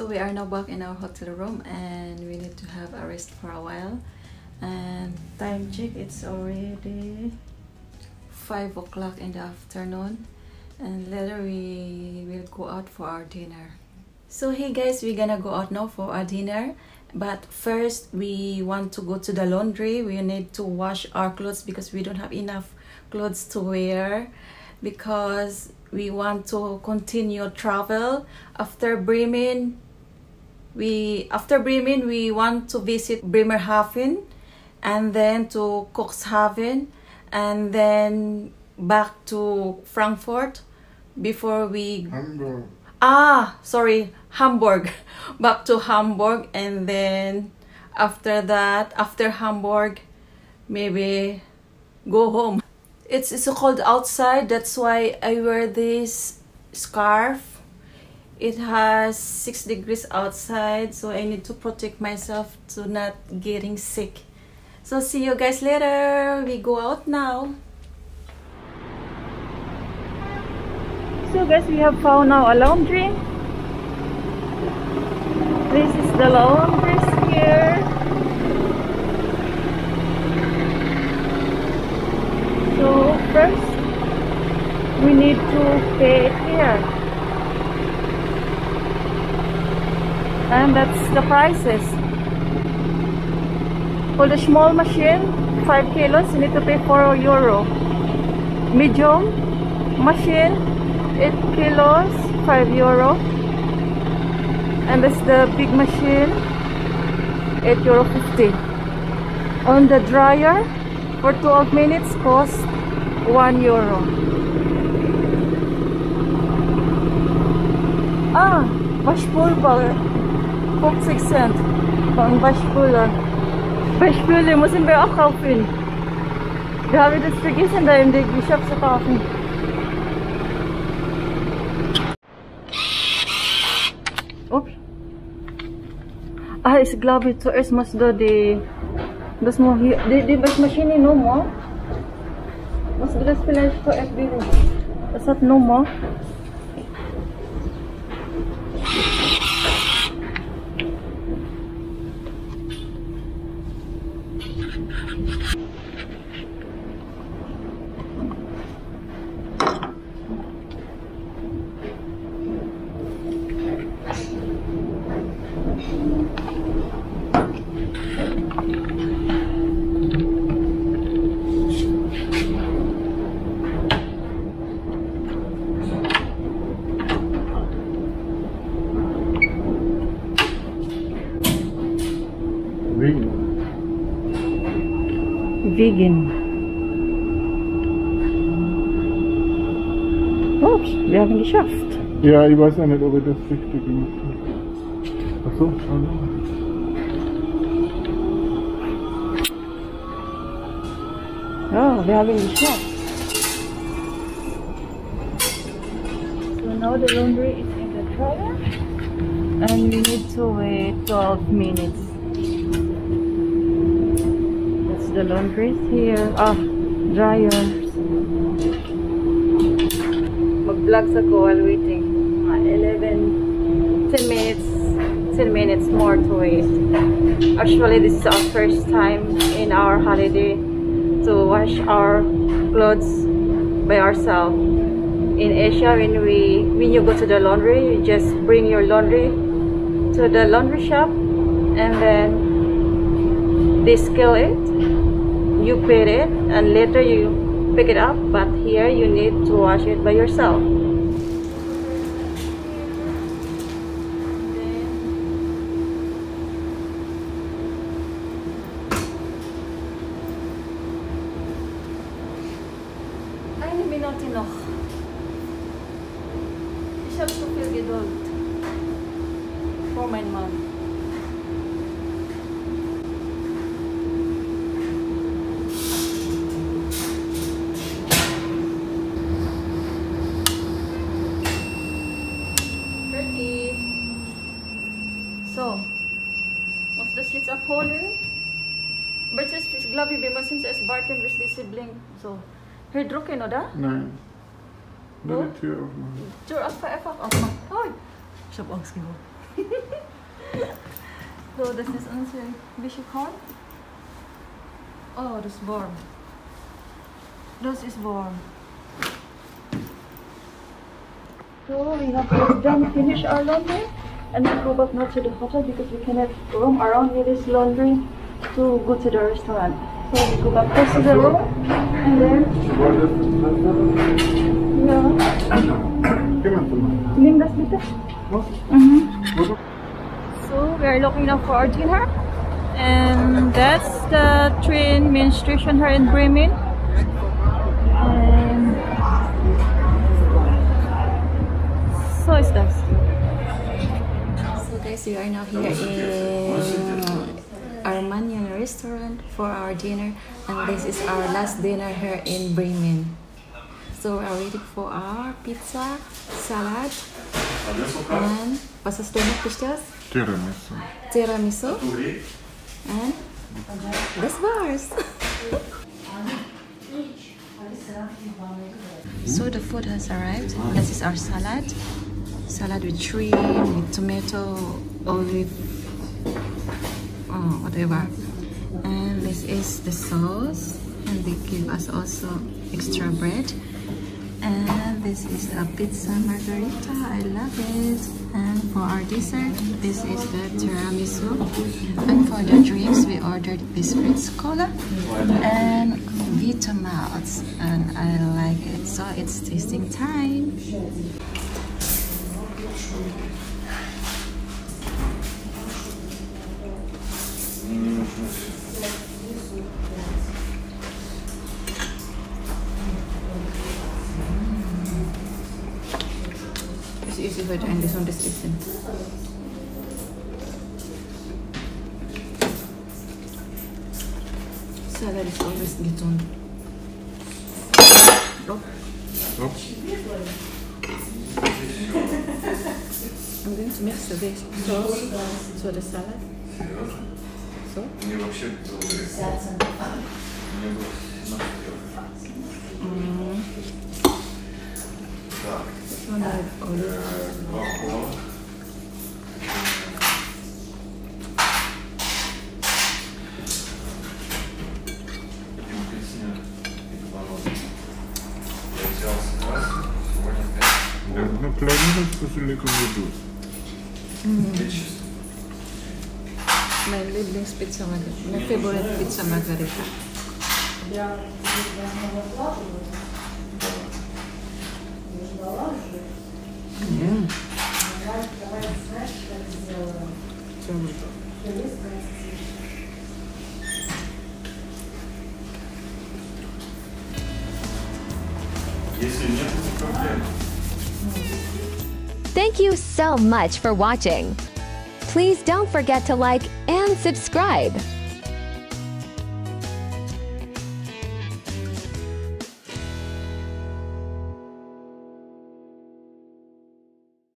So we are now back in our hotel room and we need to have a rest for a while. And time check, it's already 5 o'clock in the afternoon, and later we will go out for our dinner. So hey guys, we're gonna go out now for our dinner, but first we want to go to the laundry. We need to wash our clothes because we don't have enough clothes to wear, because we want to continue travel after Bremen. We want to visit Bremerhaven and then to Cuxhaven and then back to Frankfurt before we Hamburg back to Hamburg, and then after that, after Hamburg, maybe go home. It's so cold outside, that's why I wear this scarf. It has 6 degrees outside, so I need to protect myself to not getting sick. So see you guys later. We go out now. So guys, we have found now a laundry. This is the laundry here. So first we need to pay it here, and that's the prices. For the small machine, 5 kilos, you need to pay €4. Medium machine, 8 kilos, €5. And that's the big machine, €8.50. On the dryer, for 12 minutes, cost €1. Waschpulver, 50 Cent. Pang Waschpulver. Waschpulver müssen wir auch kaufen. Wir haben das vergessen da in der Geschäft zu kaufen. Ups. Ich glaube, zuerst muss da das muss hier, die Waschmaschine Nummer. Musst du das vielleicht zuerst bieten? Das hat Nummer. Vegan. Ups, wir haben geschafft. Ja, ich weiß ja nicht, ob ich das richtig gemacht habe. Achso, hallo. Ja, wir haben geschafft. So now the laundry is in the dryer and we need to wait 12 minutes. The laundry is here. Dryers. Mag-vlogs ako while waiting. 10 minutes more to wait. Actually, this is our first time in our holiday to wash our clothes by ourselves. In Asia, when you go to the laundry, you just bring your laundry to the laundry shop and then they scale it. You pay it and later you pick it up, but here you need to wash it by yourself. Eine Minute noch. Ich habe so viel Geduld für meinen Mann. So, muss das jetzt abholen? Aber zuerst, glaube ich, wir müssen zuerst warten, bis die Sibling so. Hier drücken, oder? Nein. Nur die Tür aufmachen. Tür einfach aufmachen. Oh, ich habe Angst gehabt. So this is onze bicycle. Oh, dat is warm. Dat is warm. So we have just done finish our laundry and we go back now to the hotel because we cannot roam around with this laundry to go to the restaurant. So we go back first to the room and then neem das bitte. So we are looking now for our dinner, and that's the train main station here in Bremen. And so is that. So guys, we are now here in Armenian restaurant for our dinner, and this is our last dinner here in Bremen. So we are waiting for our pizza, salad, and was hast du noch bestellt? Tiramisu. Tiramisu, and this bars. So the food has arrived. This is our salad. Salad with shrimp, with tomato, olive, whatever. And this is the sauce, and they give us also extra bread. And this is a pizza margherita. I love it. And for our dessert, this is the tiramisu. And for the drinks, we ordered biscuits, cola, and Vitamalt. And I like it. So it's tasting time. It's easy but and this one is decent. Salad is always good on. I'm going to mix the sauce so the salad. So? This one I have olive. Ну, планировать после кому-то. My Lieblingspizza Margherita. My favorite pizza margherita. Thank you so much for watching. Please don't forget to like and subscribe.